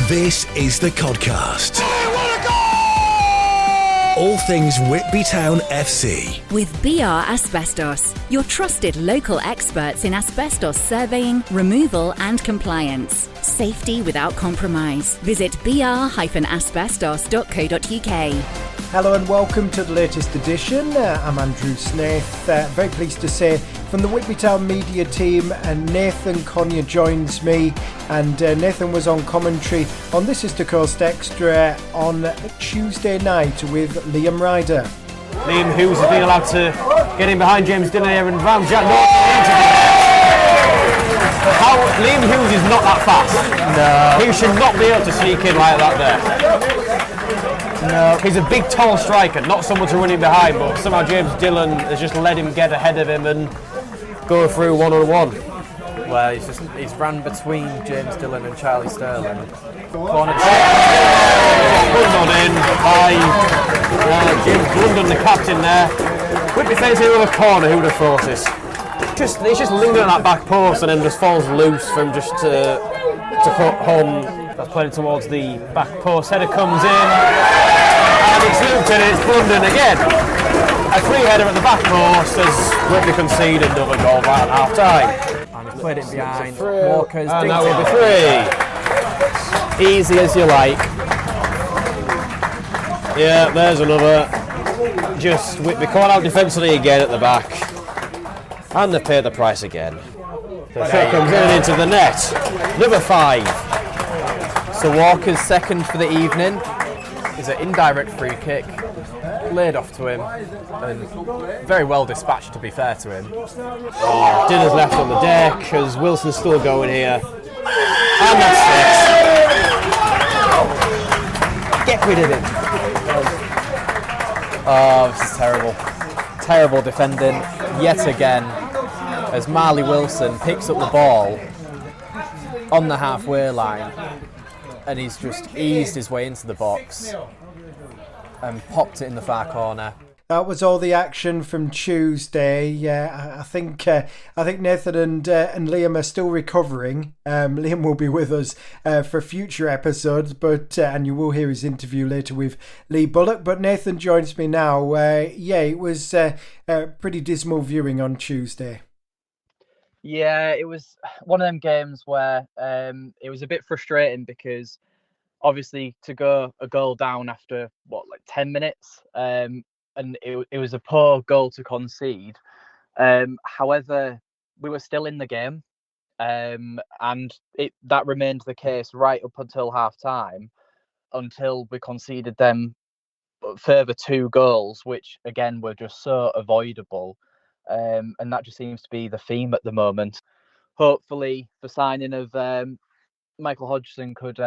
This is the Codcast. All things Whitby Town FC. With BR Asbestos, your trusted local experts in asbestos surveying, removal and compliance. Safety without compromise. Visit br-asbestos.co.uk. Hello and welcome to the latest edition. I'm Andrew Snaith. Very pleased to say from the Whitby Town media team, and Nathan Conyer joins me. And Nathan was on commentary on This Is the Coast Extra on Tuesday night with Liam Ryder. Liam Hughes has been allowed to get in behind James Dillon and round Jack Norton into the Liam Hughes is not that fast. No. He should not be able to sneak in like that there. No. He's a big, tall striker, not someone to run in behind, but somehow James Dillon has just let him get ahead of him and go through one-on-one. Well, he's ran between James Dillon and Charlie Sterling. Corner Bundled in by James Blunden, the captain there. Whitby facing with a corner, who would have thought this? He's just lingering at that back post and then just falls loose from just to put home. That's played towards the back post. Header comes in and it's looped in, it's Blunden again. A free header at the back post as Whitby conceded another goal right at half time. And he's played it behind Walker's. And that will be three. Easy as you like. Yeah, there's another. Just Whitby caught out defensively again at the back. And they pay the price again. The shot comes in and into the net. Number 5. So Walker's second for the evening is an indirect free kick, laid off to him, and very well dispatched, to be fair to him. Dinner's left on the deck as Wilson's still going here. And that's it. Get rid of him. Oh, this is terrible. Terrible defending yet again as Marley Wilson picks up the ball on the halfway line and he's just eased his way into the box and popped it in the far corner. That was all the action from Tuesday. I think Nathan and Liam are still recovering. Liam will be with us for future episodes, but and you will hear his interview later with Lee Bullock. But Nathan joins me now. It was a pretty dismal viewing on Tuesday. Yeah, it was one of them games where it was a bit frustrating because obviously to go a goal down after 10 minutes. And it was a poor goal to concede. However, we were still in the game, and that remained the case right up until half-time, until we conceded them further 2 goals, which, again, were just so avoidable. And that just seems to be the theme at the moment. Hopefully, the signing of Michael Hodgson could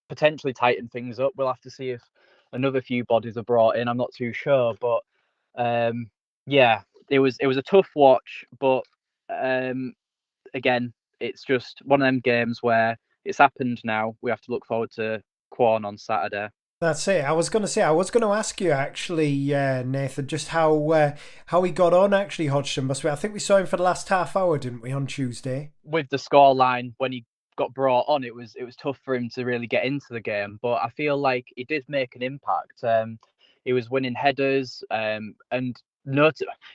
potentially tighten things up. We'll have to see if another few bodies are brought in. I'm not too sure, but it was a tough watch. But again, it's just one of them games where it's happened now. We have to look forward to Quorn on Saturday. That's it. I was going to ask you actually, Nathan, just how he got on. Actually, Hodgson must be. I think we saw him for the last half hour, didn't we, on Tuesday? With the scoreline when he got brought on, it was tough for him to really get into the game, but I feel like he did make an impact. He was winning headers, and it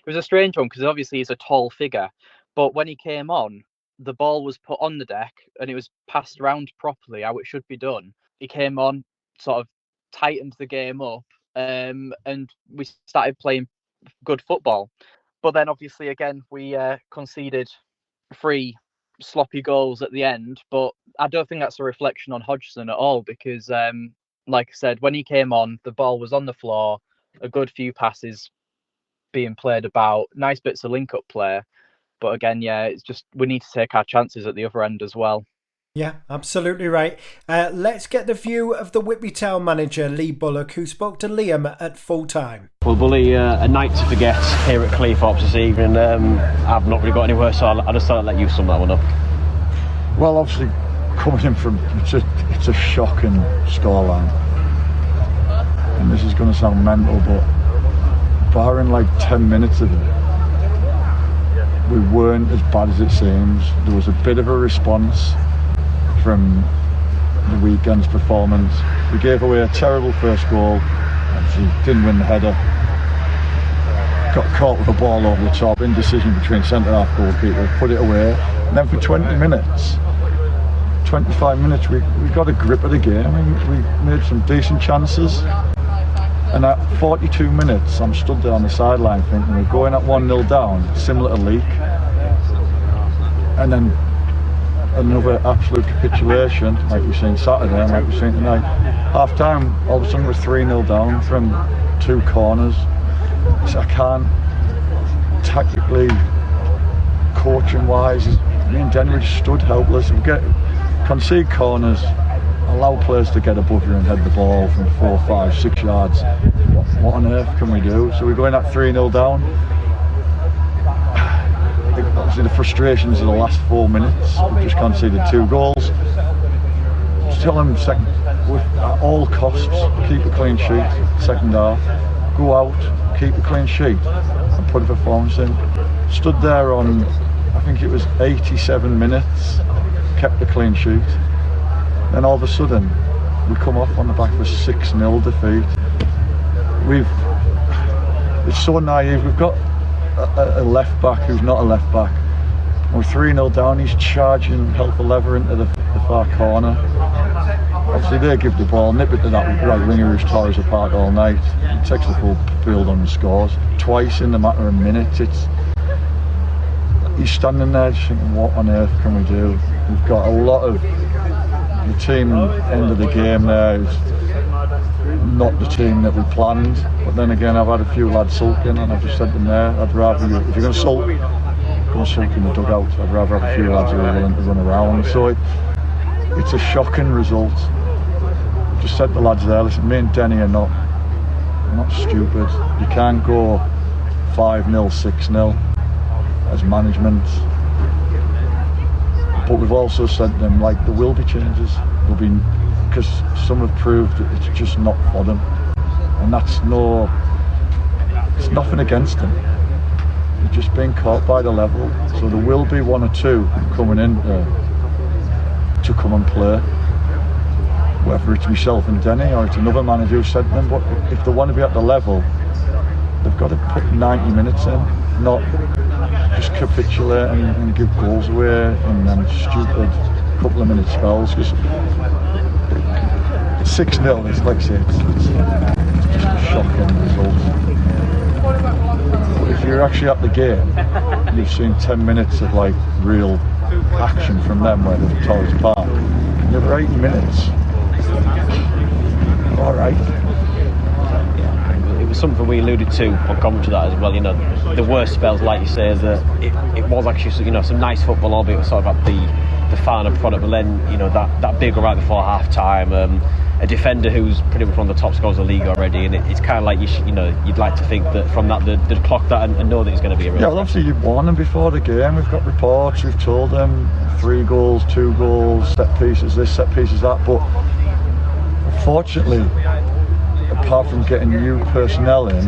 was a strange one because obviously he's a tall figure, but when he came on, the ball was put on the deck and it was passed around properly how it should be done. He came on, sort of tightened the game up, and we started playing good football. But then obviously again we conceded 3 sloppy goals at the end, but I don't think that's a reflection on Hodgson at all because like I said, when he came on, the ball was on the floor, a good few passes being played about, nice bits of link-up play, but again, it's just we need to take our chances at the other end as well. Yeah, absolutely right. Let's get the view of the Whitby Town manager, Lee Bullock, who spoke to Liam at full time. Well, Bully, a night to forget here at Cleethorpes this evening. I've not really got anywhere, so I just thought I'd let you sum that one up. Well, obviously, coming in from it's a shocking scoreline, and this is going to sound mental, but barring like 10 minutes of it, we weren't as bad as it seems. There was a bit of a response from the weekend's performance. We gave away a terrible first goal. Obviously didn't win the header. Got caught with the ball over the top, indecision between centre-half goalkeeper, put it away. And then for 25 minutes, we got a grip of the game. We made some decent chances. And at 42 minutes, I'm stood there on the sideline thinking we're going at 1-0 down, similar to Leek. And then another absolute capitulation, like we've seen Saturday and like we've seen tonight. Half time, all of a sudden we're 3-0 down from 2 corners. So I can't, tactically, coaching wise, me and Denny just stood helpless. We concede corners, allow players to get above you and head the ball from 4, 5, 6 yards. What on earth can we do? So we're going at 3-0 down. Obviously the frustrations of the last 4 minutes. We've just conceded 2 goals. Still them at all costs, keep a clean sheet, second half. Go out, keep a clean sheet and put a performance in. Stood there on, I think it was 87 minutes, kept a clean sheet. Then all of a sudden, we come off on the back of a 6-0 defeat. It's so naive. We've got a left back who's not a left back. We're 3-0 down, he's charging Helfer Lever into the far corner. Obviously they give the ball, nip it to that right winger who's tore us apart all night. He takes the full field on and scores. Twice in the matter of minutes. He's standing there just thinking, what on earth can we do? We've got a lot of the team end of the game there is not the team that we planned. But then again, I've had a few lads sulking and I've just said to them there, I'd rather you, if you're going to sulk, go and sulk in the dugout. I'd rather have a few lads who are willing to run around. So it's a shocking result. Just said to the lads there, listen, me and Denny are not stupid. You can't go 5-0, 6-0 as management. But we've also said to them, like, there will be changes. There'll be, because some have proved that it's just not for them. And it's nothing against them. They're just being caught by the level. So there will be 1 or 2 coming in to come and play. Whether it's myself and Denny or it's another manager who said to them, but if they want to be at the level, they've got to put 90 minutes in, not just capitulate and give goals away in them stupid couple of minute spells. Because 6-0 is, like I say, it's just a shocking result. But if you're actually at the game, you've seen 10 minutes of like real action from them where they've tore us apart. And you've 80 minutes. All right. It was something we alluded to on commentary that as well. You know, the worst spells, like you say, that it was actually, you know, some nice football, albeit sort of at the final product. But then, you know, that big right before half time, a defender who's pretty much one of the top scorers of the league already, and it's kind of like you'd like to think that from that they'd clock that and know that it's going to be a real. Yeah, well, obviously you've warned them before the game. We've got reports. We've told them 3 goals, 2 goals, set pieces this, set pieces that. But unfortunately, apart from getting new personnel in,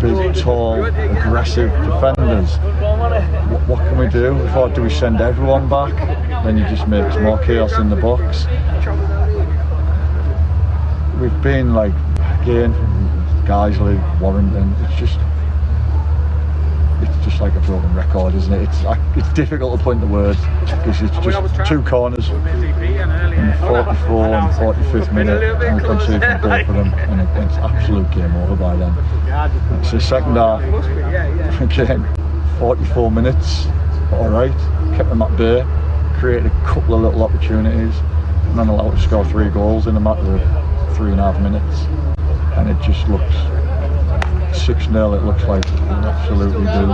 big, tall, aggressive defenders, what can we do? We thought, do we send everyone back? Then you just make more chaos in the box. We've been like, again, Guiseley, Warrington, it's just like a broken record, isn't it? It's difficult to point the words because it's just 2 corners in the 44 and 45th minute and we concede from both of them and it's absolute game over by then. It's the second half, again, 44 minutes, alright, kept them at bay, created a couple of little opportunities and then allowed to score 3 goals in a matter of 3.5 minutes and it just looks 6-0, it looks like absolutely doomed.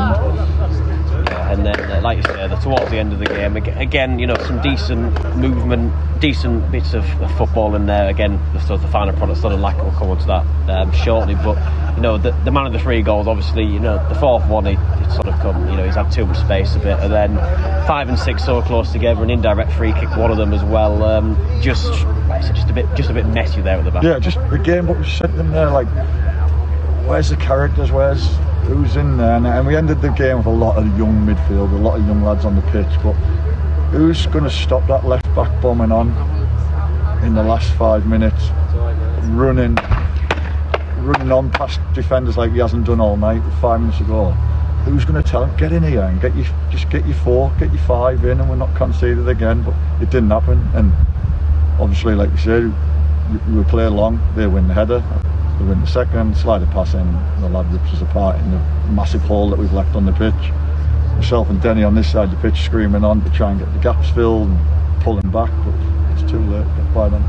Yeah, and then, like you said, towards the end of the game, again, you know, some decent movement, decent bits of football in there. Again, the final product sort of lack. We'll come on to that shortly. But you know, the man of the 3 goals, obviously, you know, the 4th one, it sort of come. You know, he's had too much space a bit, and then 5 and 6 so close together, an indirect free kick, one of them as well. Just a bit messy there at the back. Yeah, just again, what we said to them there, like, where's the characters? Who's in there? And we ended the game with a lot of young midfield, a lot of young lads on the pitch. But who's going to stop that left back bombing on? in the last 5 minutes, running on past defenders like he hasn't done all night 5 minutes ago. Who's going to tell him, get in here and get your 4, get your 5 in, and we're not conceded again? But it didn't happen, and obviously, like you said, we play long, they win the header, they win the second, slide a pass in, the lad rips us apart in the massive hole that we've left on the pitch. Myself and Denny on this side of the pitch screaming on to try and get the gaps filled and pulling back, but it's too late by then.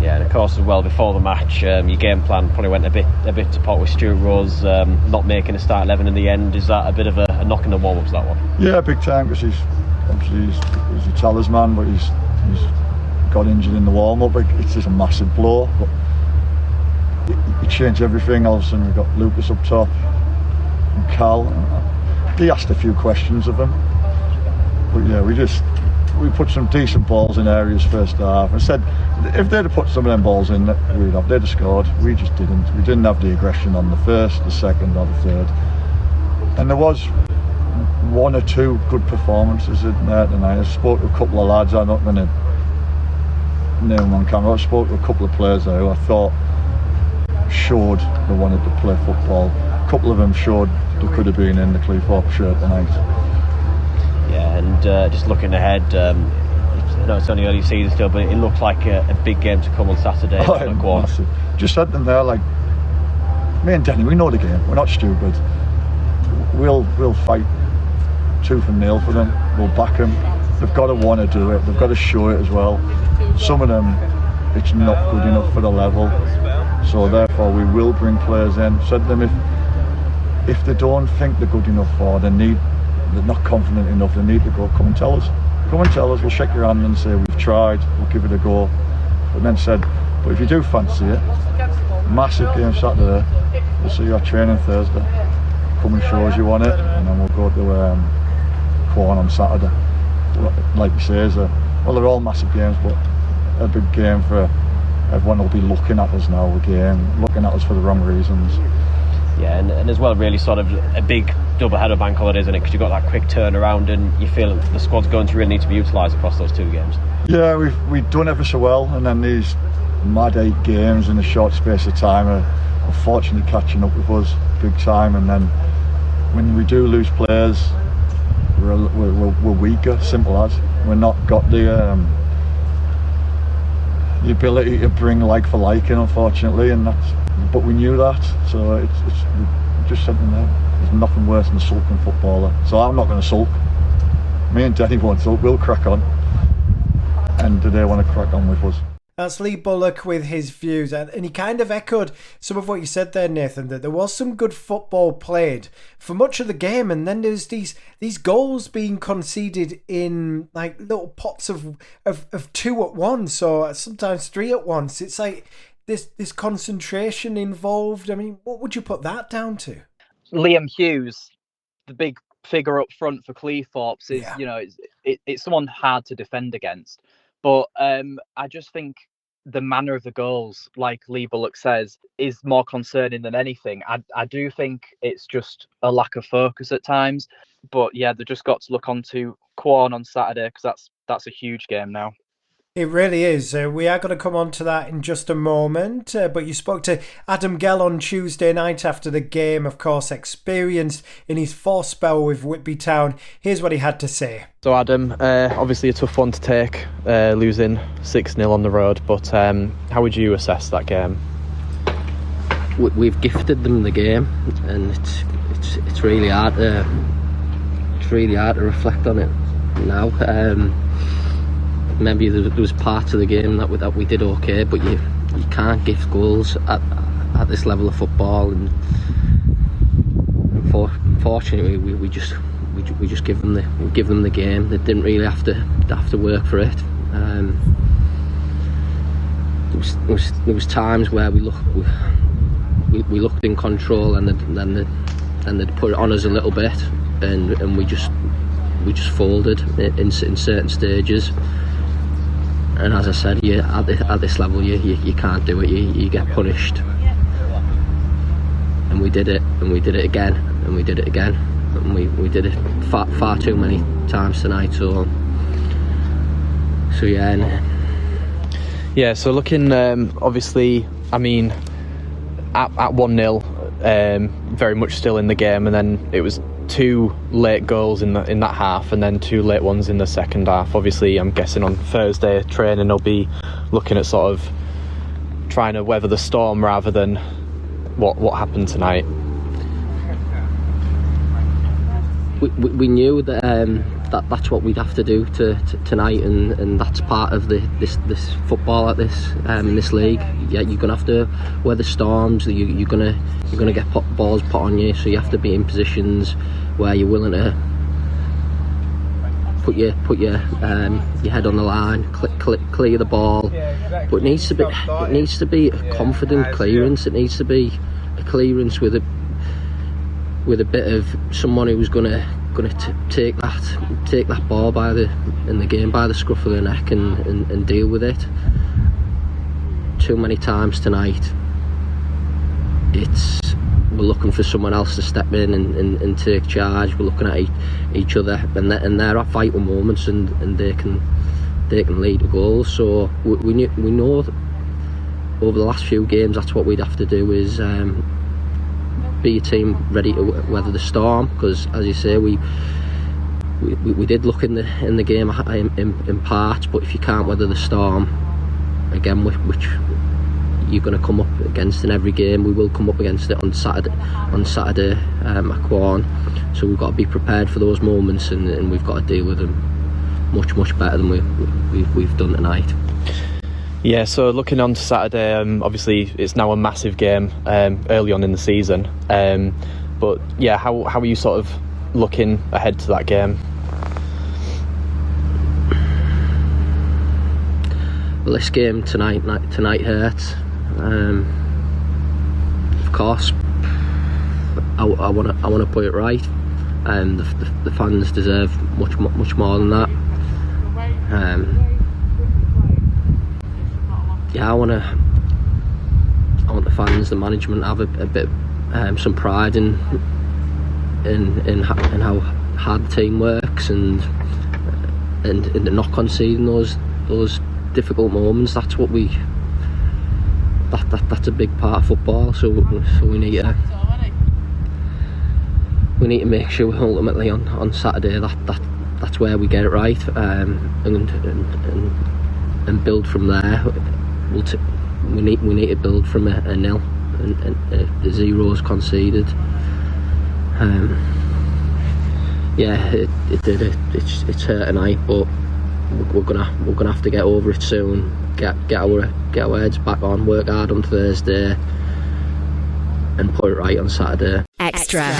Yeah, and of course as well, before the match, your game plan probably went a bit to pot with Stuart Rose not making a start 11 in the end. Is that a bit of a knock in the warm-ups, that one? Yeah, big time, because he's a talisman, but he's got injured in the warm-up. It's just a massive blow, but he changed everything. All of a sudden we've got Lucas up top and Cal. He asked a few questions of him, but yeah, we put some decent balls in areas first half. I said if they'd have put some of them balls in, they'd have scored. We just didn't. We didn't have the aggression on the first, the second or the third. And there was 1 or 2 good performances in there tonight. I spoke to a couple of lads, I'm not going to name them on camera. I spoke to a couple of players there who I thought showed they wanted to play football. A couple of them showed they could have been in the Cleethorpes shirt tonight. Yeah, and just looking ahead, I know it's only early season still, but it looks like a big game to come on Saturday. Massive. Just said them there, like, me and Denny, we know the game, we're not stupid. We'll fight tooth and nail for them, we'll back them. They've got to want to do it, they've got to show it as well. Some of them, it's not good enough for the level, so therefore we will bring players in. Said them, if they don't think they're good enough or they're not confident enough, they need to go, come and tell us, we'll shake your hand and say we've tried, we'll give it a go. But then said, but if you do fancy it, massive game Saturday, we'll see you at training Thursday, come and show us you want it, and then we'll go to Quorn on Saturday. Like you say, they're all massive games, but a big game for everyone will be looking at us now again, looking at us for the wrong reasons. Yeah, and as well, really sort of a big double header bank holiday, isn't it? Because you've got that quick turnaround, and you feel the squad's going to really need to be utilised across those 2 games. Yeah, we've done ever so well, and then these mad 8 games in a short space of time are unfortunately catching up with us big time. And then when we do lose players, we're weaker. Simple as. We're not got the ability to bring like for like in, unfortunately, but we knew that, so we just said, there's nothing worse than a sulking footballer. So I'm not going to sulk. Me and Denny won't sulk. We'll crack on, and they want to crack on with us. That's Lee Bullock with his views, and he kind of echoed some of what you said there, Nathan, that there was some good football played for much of the game, and then there's these goals being conceded in like little pots of 2 at once, or sometimes 3 at once. It's like this concentration involved. I mean, what would you put that down to? Liam Hughes, the big figure up front for Cleethorpes, is it's someone hard to defend against. But I just think the manner of the goals, like Lee Bullock says, is more concerning than anything. I do think it's just a lack of focus at times. But yeah, they've just got to look onto Quorn on Saturday, because that's a huge game now. It really is. We are going to come on to that in just a moment. But you spoke to Adam Gell on Tuesday night after the game, of course, experienced in his 4th spell with Whitby Town. Here's what he had to say. So Adam, obviously a tough one to take, losing 6-0 on the road, but how would you assess that game? We've gifted them the game, and it's really hard to reflect on it now. Maybe there was parts of the game that we did okay, but you can't gift goals at this level of football. And fortunately, we just give them the game. They didn't really have to work for it. There was times where we looked in control, and then they'd put it on us a little bit, and we just folded in certain stages. And as I said, at this level, you can't do it. You get punished. And we did it, and we did it again, and we did it again, and we did it far too many times tonight. So yeah. Yeah, so looking, obviously, I mean, at 1-0, very much still in the game, and then it was 2 late goals in that half, and then 2 late ones in the second half. Obviously, I'm guessing on Thursday training they'll be looking at sort of trying to weather the storm rather than what happened tonight. We knew that that's what we'd have to do tonight, and that's part of this football at this in this league. Yeah, you're gonna have to weather storms. You're gonna get balls put on you, so you have to be in positions where you're willing to put your head on the line, clear the ball. But it needs to be a confident clearance. It needs to be a clearance with a bit of someone who's gonna take that ball in the game by the scruff of the neck and deal with it. Too many times tonight, we're looking for someone else to step in and take charge. We're looking at each other, and they're at vital moments, and they can lead to goals. So we know that over the last few games that's what we'd have to do is be a team ready to weather the storm, because as you say, we did look in the game in parts, but if you can't weather the storm again, which you're going to come up against in every game, we will come up against it on Saturday at Quorn, so we've got to be prepared for those moments, and we've got to deal with them much better than we've done tonight. Yeah, so looking on to Saturday, obviously it's now a massive game early on in the season, but yeah, how are you sort of looking ahead to that game? Well, this game tonight hurts. Of course, I want to put it right, and the fans deserve much more than that. Yeah, I want the fans, the management, have a bit some pride in how hard the team works, and not conceding those difficult moments. That's what that's a big part of football. So we need to make sure ultimately on Saturday that's where we get it right, and build from there. We need to build from a nil and the zeros conceded. It's hurt tonight, but we're gonna have to get over it soon. Get our heads back on, work hard on Thursday, and put it right on Saturday. Extra.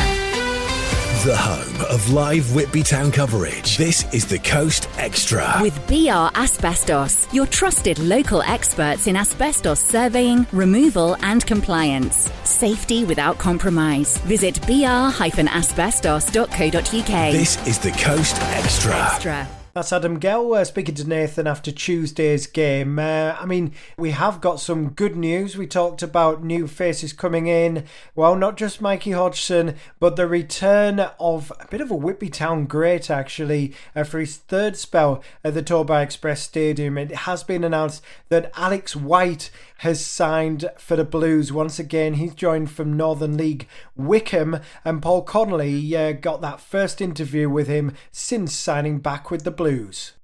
The home of live Whitby Town coverage. This is the Coast Extra. With BR Asbestos, your trusted local experts in asbestos surveying, removal and compliance. Safety without compromise. Visit br-asbestos.co.uk. This is the Coast Extra. That's Adam Gell speaking to Nathan after Tuesday's game. I mean, we have got some good news. We talked about new faces coming in. Well, not just Mikey Hodgson, but the return of a bit of a Whitby Town great, actually, for his third spell at the Torbay Express Stadium. It has been announced that Alex White has signed for the Blues. Once again, he's joined from Northern League Wickham, and Paul Connolly got that first interview with him since signing back with the Blues.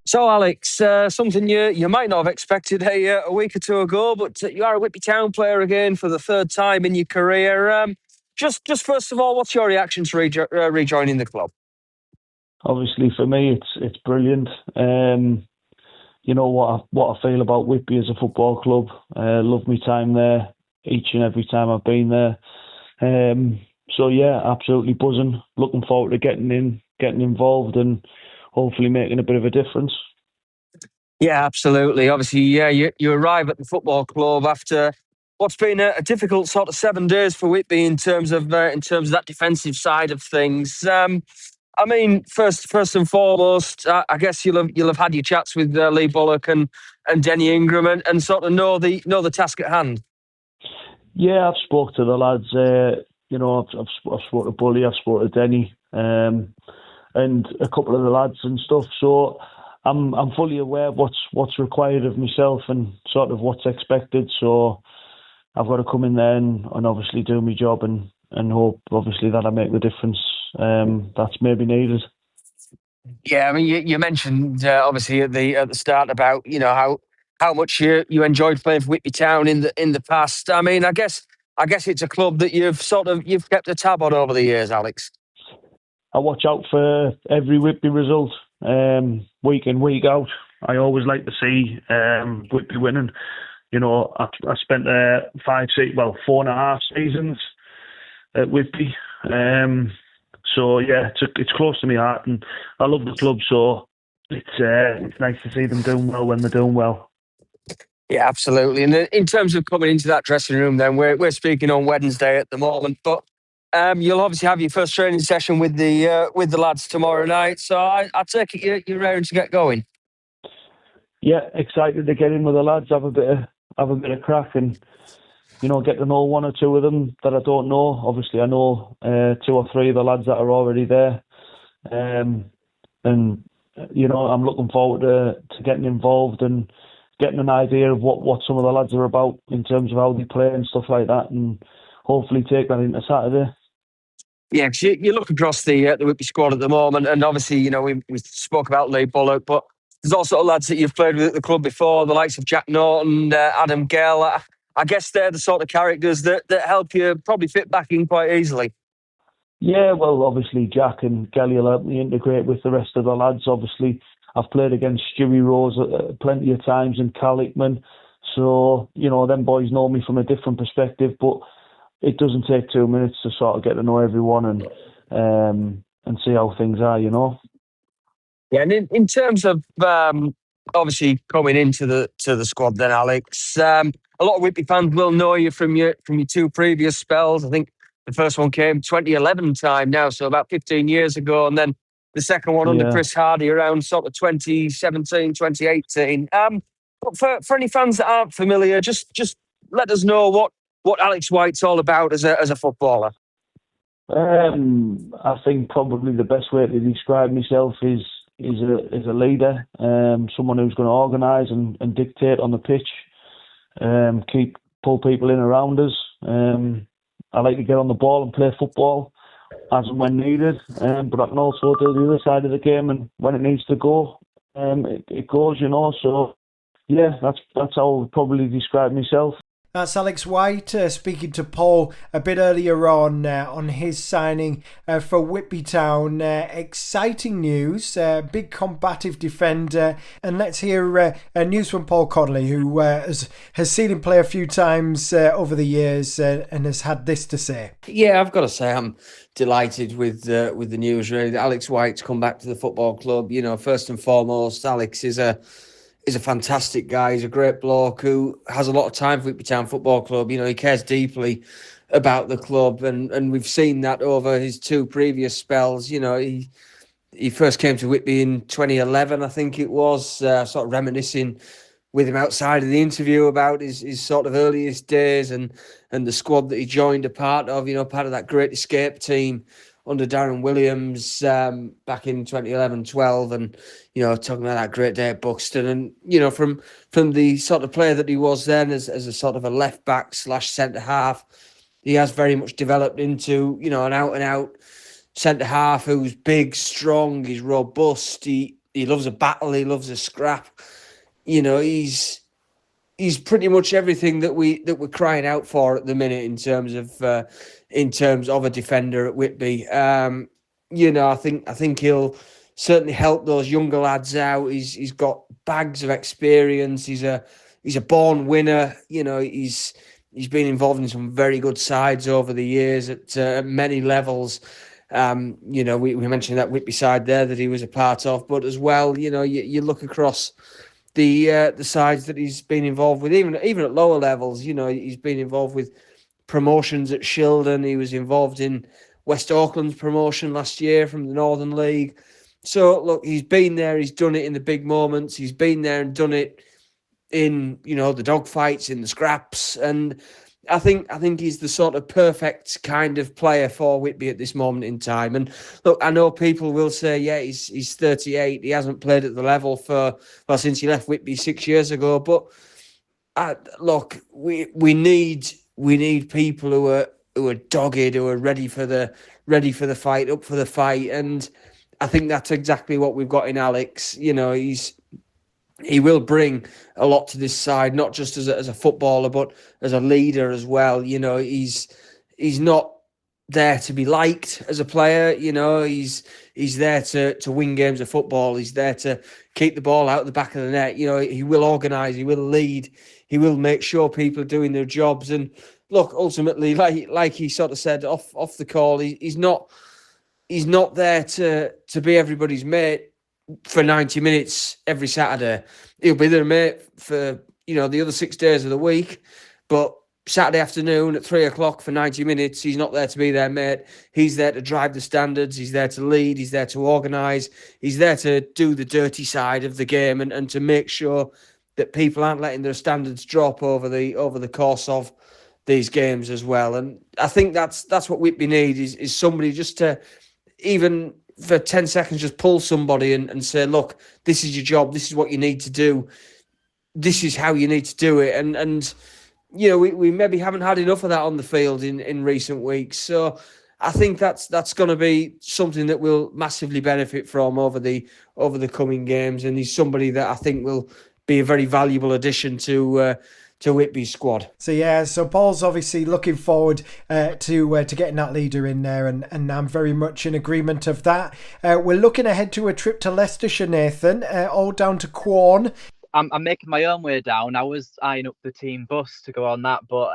So, Alex, something you might not have expected a week or two ago, but you are a Whitby Town player again for the third time in your career. Just first of all, what's your reaction to rejoining the club? Obviously, for me, it's brilliant. You know what I feel about Whitby as a football club. Love my time there each and every time I've been there. So yeah, absolutely buzzing. Looking forward to getting involved and hopefully making a bit of a difference. Yeah, absolutely. Obviously, yeah, you arrive at the football club after what's been a difficult sort of 7 days for Whitby in terms of that defensive side of things. I mean, first and foremost, I guess you'll have had your chats with Lee Bullock and Denny Ingram and sort of know the task at hand. Yeah, I've spoke to the lads. I've spoke to Bully, I've spoke to Denny, and a couple of the lads and stuff. So I'm fully aware of what's required of myself and sort of what's expected. So I've got to come in there and obviously do my job and hope obviously that I make the difference that's maybe needed. Yeah, I mean, you mentioned obviously at the start about how much you enjoyed playing for Whitby Town in the past. I mean, I guess it's a club that you've kept a tab on over the years, Alex. I watch out for every Whitby result, week in, week out. I always like to see Whitby winning. You know, I spent 4.5 seasons at Whitby. So yeah, it's close to my heart, and I love the club. So it's nice to see them doing well when they're doing well. Yeah, absolutely. And in terms of coming into that dressing room, then we're speaking on Wednesday at the moment, but you'll obviously have your first training session with the lads tomorrow night. So I take it you're raring to get going. Yeah, excited to get in with the lads, have a bit of crack, and get to know one or two of them that I don't know. Obviously, I know 2 or 3 of the lads that are already there, and I'm looking forward to getting involved and getting an idea of what some of the lads are about in terms of how they play and stuff like that, and hopefully take that into Saturday. Yeah, because you look across the Whitby squad at the moment, and obviously, we spoke about Lee Bullock, but there's also lads that you've played with at the club before, the likes of Jack Norton, Adam Gale. I guess they're the sort of characters that help you probably fit back in quite easily. Yeah, well, obviously Jack and Gelly will help me integrate with the rest of the lads. Obviously, I've played against Stewie Rose plenty of times and Cal Hickman, so them boys know me from a different perspective. But it doesn't take 2 minutes to sort of get to know everyone and see how things are. Yeah, and in terms of obviously coming into the squad, then Alex, a lot of Whitby fans will know you from your 2 previous spells. I think the first one came 2011 time now, so about 15 years ago, and then the second one under Chris Hardy around sort of 2017, 2018. But for any fans that aren't familiar, just let us know what Alex White's all about as a footballer. I think probably the best way to describe myself is a leader, someone who's going to organise and dictate on the pitch, pull people in around us. I like to get on the ball and play football as and when needed, but I can also do the other side of the game, and when it needs to go, it goes. So yeah, that's how I would probably describe myself. That's Alex White speaking to Paul a bit earlier on his signing for Whitby Town. Exciting news, big combative defender. And let's hear news from Paul Connolly, who has seen him play a few times over the years and has had this to say. Yeah, I've got to say I'm delighted with the news, really. Alex White's come back to the football club. First and foremost, Alex is a fantastic guy. He's a great bloke who has a lot of time for Whitby Town Football Club. He cares deeply about the club, and we've seen that over his 2 previous spells. He first came to Whitby in 2011, I think it was, sort of reminiscing with him outside of the interview about his sort of earliest days and the squad that he joined a part of, part of that Great Escape team under Darren Williams back in 2011-12, and talking about that great day at Buxton, and from the sort of player that he was then as a sort of a left back / centre half, he has very much developed into an out and out centre half who's big, strong, he's robust, he loves a battle, he loves a scrap. He's pretty much everything that we're crying out for at the minute in terms of a defender at Whitby. I think he'll certainly help those younger lads out. He's got bags of experience. He's a born winner. He's been involved in some very good sides over the years at many levels. We mentioned that Whitby side there that he was a part of, but as well, you look across the sides that he's been involved with, even at lower levels. He's been involved with promotions at Shildon. He was involved in West Auckland's promotion last year from the Northern League. So look, he's been there. He's done it in the big moments. He's been there and done it in the dogfights, in the scraps, and I think he's the sort of perfect kind of player for Whitby at this moment in time. And look, I know people will say, yeah, he's 38. He hasn't played at the level since he left Whitby 6 years ago. But look, we need people who are dogged, who are ready for the fight, up for the fight. And I think that's exactly what we've got in Alex. You know, he will bring a lot to this side, not just as a footballer, but as a leader as well. You know, he's not there to be liked as a player. You know, he's there to win games of football. He's there to keep the ball out of the back of the net. You know, he will organise, he will lead, he will make sure people are doing their jobs. And look, ultimately, like he sort of said off the call, he's not there to be everybody's mate for 90 minutes every Saturday. He'll be their mate for, the other 6 days of the week. But Saturday afternoon at 3:00 for 90 minutes, he's not there to be their mate. He's there to drive the standards. He's there to lead. He's there to organise. He's there to do the dirty side of the game and to make sure that people aren't letting their standards drop over the course of these games as well. And I think that's what Whitby need is somebody just to, even for 10 seconds, just pull somebody and say, look, this is your job. This is what you need to do. This is how you need to do it. And we maybe haven't had enough of that on the field in recent weeks. So I think that's going to be something that we'll massively benefit from over the coming games. And he's somebody that I think will be a very valuable addition to Whitby's squad. So Paul's obviously looking forward to getting that leader in there, and I'm very much in agreement of that. We're looking ahead to a trip to Leicestershire, Nathan, all down to Quorn. I'm making my own way down. I was eyeing up the team bus to go on that, but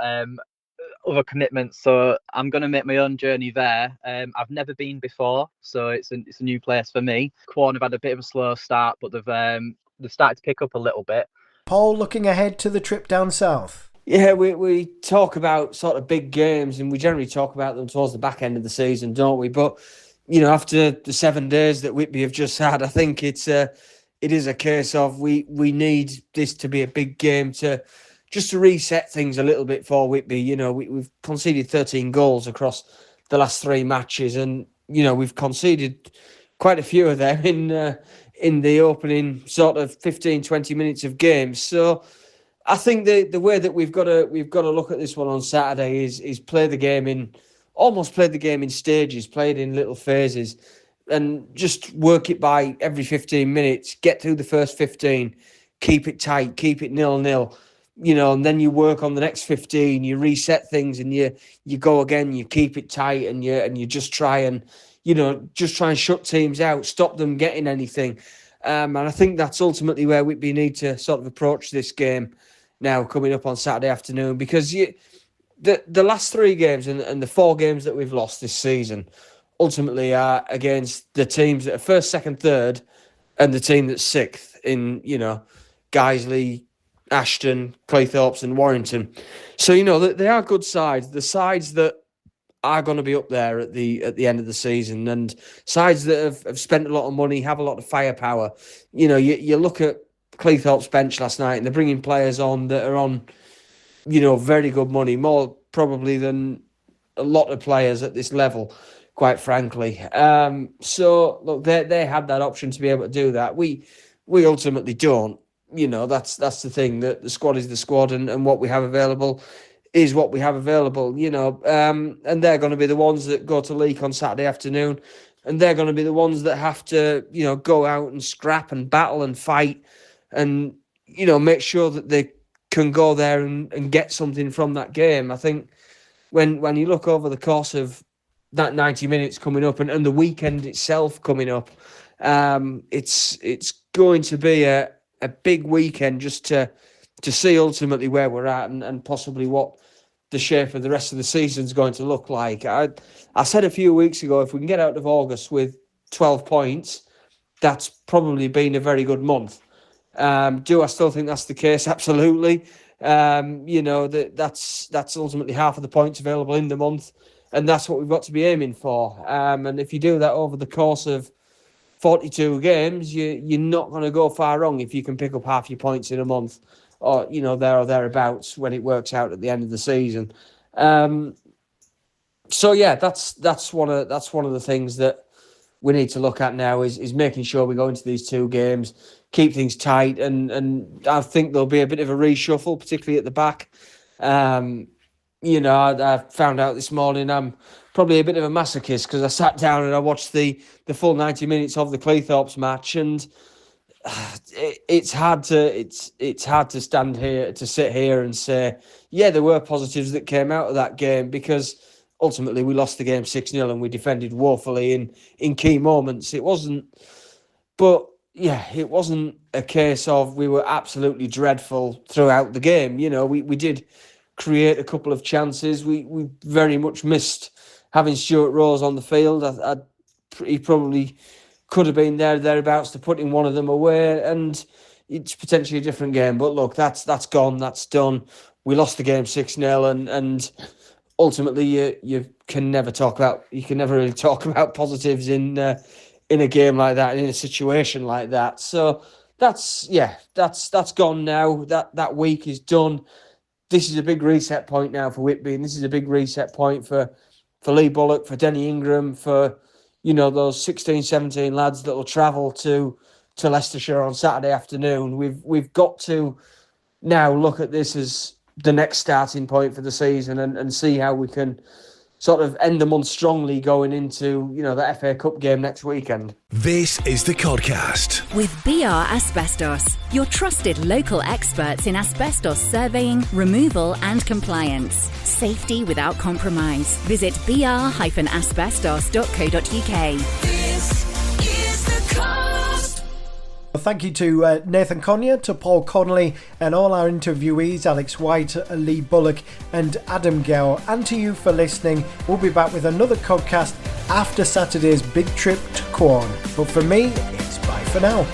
other commitments, so I'm going to make my own journey there. I've never been before, so it's a new place for me. Quorn have had a bit of a slow start, but they've started to pick up a little bit. Paul, looking ahead to the trip down south. Yeah, we talk about sort of big games, and we generally talk about them towards the back end of the season, don't we? But after the 7 days that Whitby have just had, I think it is a case of we need this to be a big game to reset things a little bit for Whitby. We've conceded 13 goals across the last 3 matches, and we've conceded quite a few of them in the opening sort of 15-20 minutes of games. So I think the way that we've got to look at this one on Saturday is play the game in stages, play it in little phases, and just work it by every 15 minutes. Get through the first 15, keep it tight, keep it 0-0. And then you work on the next 15. You reset things, and you go again. You keep it tight, and you just try and shut teams out, stop them getting anything. And I think that's ultimately where Whitby need to sort of approach this game now coming up on Saturday afternoon, because the last 3 games and the 4 games that we've lost this season ultimately are against the teams that are first, second, third, and the team that's 6th in, Guiseley, Ashton, Cleethorpes and Warrington. So, they are good sides. The sides that are going to be up there at the end of the season, and sides that have spent a lot of money, have a lot of firepower. You look at Cleethorpes' bench last night, and they're bringing players on that are on, very good money, more probably than a lot of players at this level, quite frankly. So look, they had that option to be able to do that. We ultimately don't. That's the thing, that the squad is the squad, and what we have available is what we have available, and they're going to be the ones that go to Leek on Saturday afternoon, and they're going to be the ones that have to, go out and scrap and battle and fight and, make sure that they can go there and get something from that game. I think when you look over the course of that 90 minutes coming up and the weekend itself coming up, it's going to be a big weekend just to see ultimately where we're at and possibly what the shape of the rest of the season is going to look like. I said a few weeks ago, if we can get out of August with 12 points, that's probably been a very good month. Do I still think that's the case? Absolutely. That's ultimately half of the points available in the month, and that's what we've got to be aiming for. And if you do that over the course of 42 games, you're not going to go far wrong if you can pick up half your points in a month. or there or thereabouts when it works out at the end of the season. So yeah, that's one of the things that we need to look at now is making sure we go into these two games, keep things tight, and I think there'll be a bit of a reshuffle, particularly at the back. I found out this morning I'm probably a bit of a masochist because I sat down and I watched the full 90 minutes of the Cleethorpes match, and it's hard to sit here and say, yeah, there were positives that came out of that game, because ultimately we lost the game 6-0 and we defended woefully in key moments. It wasn't a case of we were absolutely dreadful throughout the game. We did create a couple of chances. We very much missed having Stuart Rose on the field. He probably could have been thereabouts to putting one of them away, and it's potentially a different game. But look, that's gone, that's done. We lost the game 6-0, and ultimately you can never really talk about positives in a game like that, in a situation like that. So that's gone now. That week is done. This is a big reset point now for Whitby, and this is a big reset point for Lee Bullock, for Denny Ingram, for those 16, 17 lads that will travel to Leicestershire on Saturday afternoon. We've got to now look at this as the next starting point for the season and see how we can sort of end the month strongly going into, the FA Cup game next weekend. This is the Codcast. With BR Asbestos, your trusted local experts in asbestos surveying, removal and compliance. Safety without compromise. Visit br-asbestos.co.uk. This is the Cast. Thank you to Nathan Conyer, to Paul Connolly, and all our interviewees, Alex White, Lee Bullock and Adam Gower, and to you for listening. We'll be back with another Codcast after Saturday's big trip to Quorn. But for me, it's bye for now.